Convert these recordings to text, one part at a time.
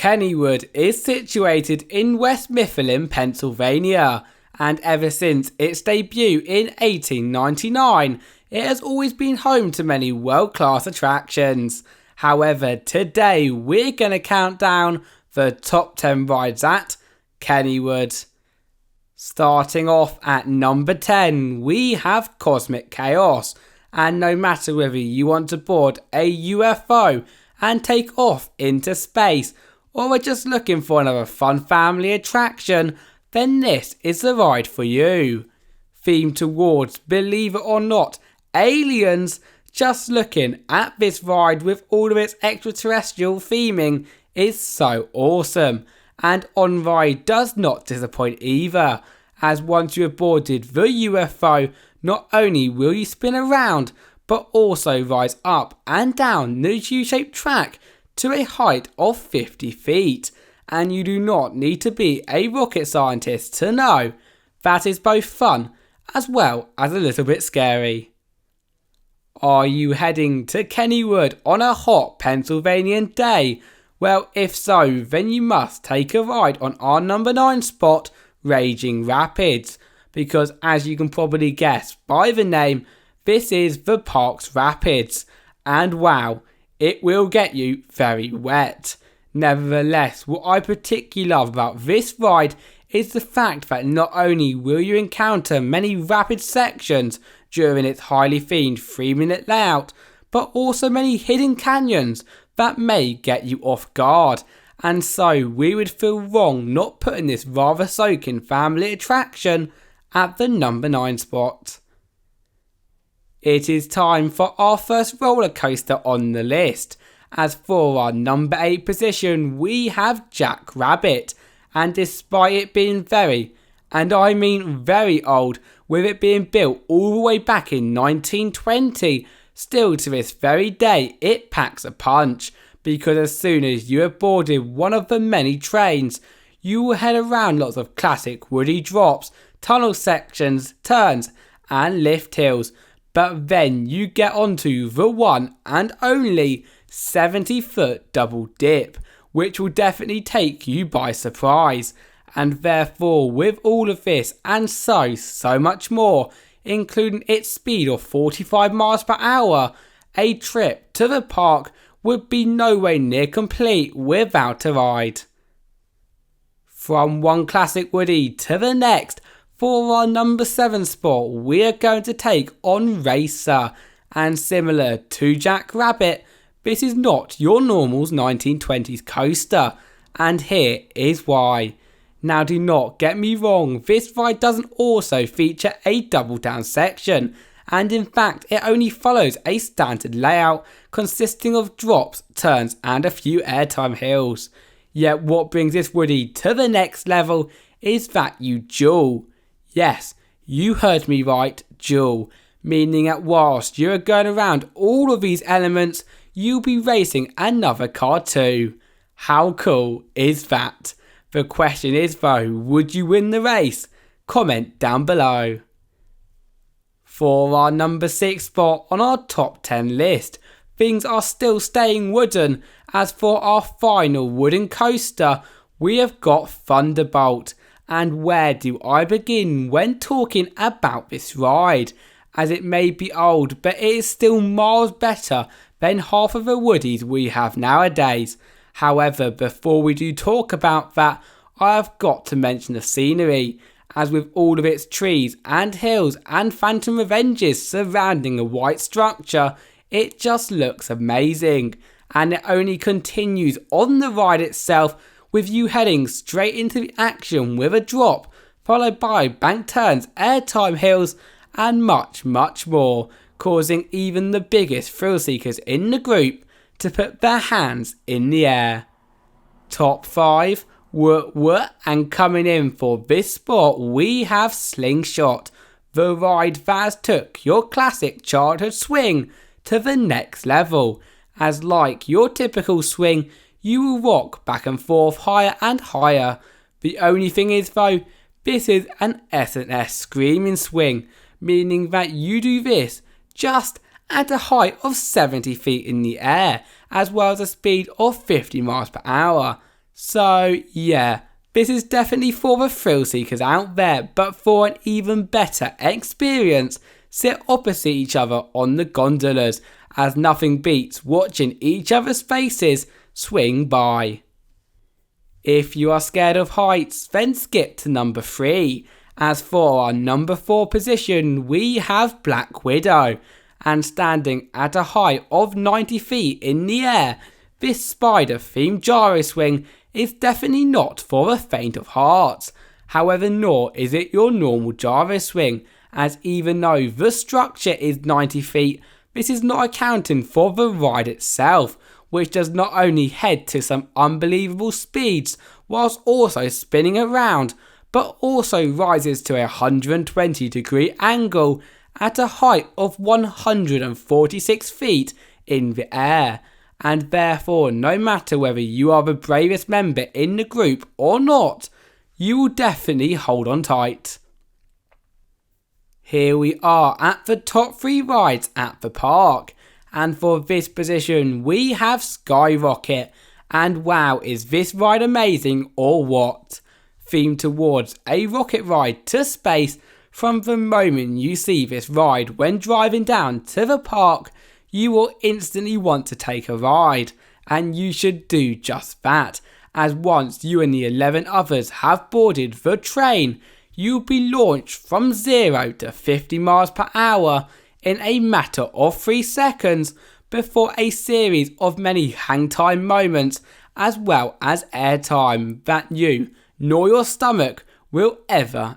Kennywood is situated in West Mifflin, Pennsylvania, and ever since its debut in 1899, it has always been home to many world-class attractions. However, today we're going to count down the top 10 rides at Kennywood. Starting off at number 10, we have Cosmic Chaos, and no matter whether you want to board a UFO and take off into space, or are just looking for another fun family attraction, then this is the ride for you. Themed towards, believe it or not, aliens, just looking at this ride with all of its extraterrestrial theming is so awesome, and on ride does not disappoint either, as once you have boarded the UFO, not only will you spin around, but also rise up and down the U-shaped track to a height of 50 feet, and you do not need to be a rocket scientist to know that is both fun as well as a little bit scary. Are you heading to Kennywood on a hot Pennsylvanian day? Well, if so, then you must take a ride on our number 9 spot, Raging Rapids, because as you can probably guess by the name, this is the park's rapids, and wow, it will get you very wet. Nevertheless, what I particularly love about this ride is the fact that not only will you encounter many rapid sections during its highly themed 3-minute layout, but also many hidden canyons that may get you off guard, and so we would feel wrong not putting this rather soaking family attraction at the number 9 spot. It is time for our first roller coaster on the list, as for our number 8 position we have Jack Rabbit, and despite it being very, and I mean very old, with it being built all the way back in 1920, still to this very day it packs a punch, because as soon as you have boarded one of the many trains, you will head around lots of classic woody drops, tunnel sections, turns and lift hills, but then you get onto the one and only 70-foot double dip, which will definitely take you by surprise. And therefore, with all of this and so much more, including its speed of 45 miles per hour, a trip to the park would be nowhere near complete without a ride. From one classic woody to the next, for our number 7 spot, we are going to take on Racer, and similar to Jack Rabbit, this is not your normal 1920s coaster, and here is why. Now do not get me wrong, this ride doesn't also feature a double down section, and in fact it only follows a standard layout consisting of drops, turns and a few airtime hills. Yet what brings this woody to the next level is that you duel. Yes, you heard me right, duel, meaning that whilst you are going around all of these elements, you'll be racing another car too. How cool is that? The question is though, would you win the race? Comment down below. For our number 6 spot on our top 10 list, things are still staying wooden, as for our final wooden coaster, we have got Thunderbolt. And where do I begin when talking about this ride? As it may be old, but it is still miles better than half of the woodies we have nowadays. However, before we do talk about that, I have got to mention the scenery, as with all of its trees and hills and phantom revenges surrounding a white structure, it just looks amazing, and it only continues on the ride itself, with you heading straight into the action with a drop, followed by bank turns, airtime hills and much more, causing even the biggest thrill seekers in the group to put their hands in the air. Top 5, and coming in for this spot we have Slingshot, the ride that took your classic childhood swing to the next level, as like your typical swing, you will rock back and forth higher and higher. The only thing is though, this is an S&S screaming swing, meaning that you do this just at a height of 70 feet in the air, as well as a speed of 50 miles per hour. So yeah, this is definitely for the thrill seekers out there, but for an even better experience, sit opposite each other on the gondolas, as nothing beats watching each other's faces swing by. If you are scared of heights, then skip to number 3. As for our number 4 position, we have Black Widow, and standing at a height of 90 feet in the air, this spider-themed gyro swing is definitely not for the faint of heart. However, nor is it your normal gyro swing, as even though the structure is 90 feet, this is not accounting for the ride itself, which does not only head to some unbelievable speeds whilst also spinning around, but also rises to a 120-degree angle at a height of 146 feet in the air. And therefore, no matter whether you are the bravest member in the group or not, you will definitely hold on tight. Here we are at the top 3 rides at the park, and for this position we have Skyrocket, and wow, is this ride amazing or what? Themed towards a rocket ride to space, from the moment you see this ride when driving down to the park, you will instantly want to take a ride, and you should do just that, as once you and the 11 others have boarded the train, you'll be launched from 0 to 50 miles per hour in a matter of 3 seconds, before a series of many hang time moments as well as airtime that you nor your stomach will ever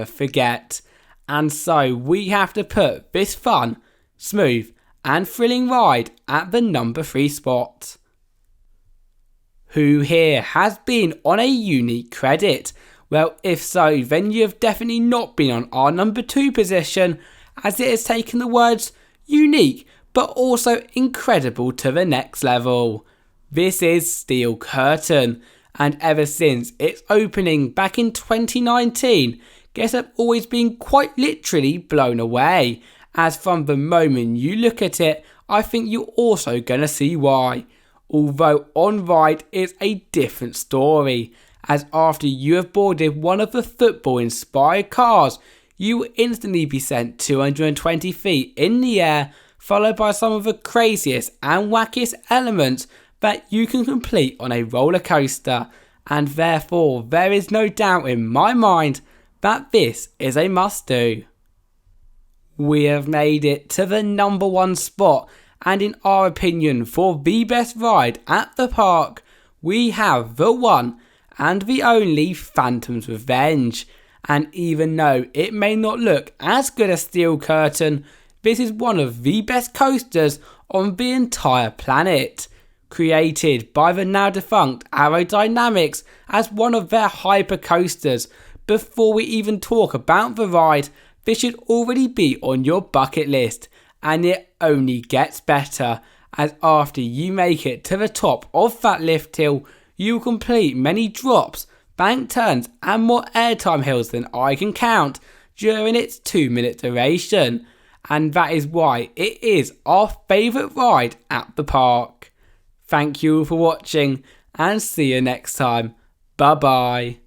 forget. And so we have to put this fun, smooth and thrilling ride at the number 3 spot. Who here has been on a unique credit? Well, if so, then you have definitely not been on our number 2 position, as it has taken the words unique but also incredible to the next level. This is Steel Curtain, and ever since its opening back in 2019, guests have always been quite literally blown away, as from the moment you look at it, I think you're also gonna see why. Although on ride is a different story, as after you have boarded one of the football inspired cars, you will instantly be sent 220 feet in the air, followed by some of the craziest and wackiest elements that you can complete on a roller coaster, and therefore there is no doubt in my mind that this is a must do. We have made it to the number 1 spot, and in our opinion for the best ride at the park, we have the one and the only Phantom's Revenge. And even though it may not look as good as Steel Curtain, this is one of the best coasters on the entire planet. Created by the now defunct Aerodynamics as one of their hyper coasters, before we even talk about the ride, this should already be on your bucket list, and it only gets better, as after you make it to the top of that lift hill, you will complete many drops, bank turns and more airtime hills than I can count during its 2-minute duration, and that is why it is our favourite ride at the park. Thank you for watching, and see you next time. Bye bye.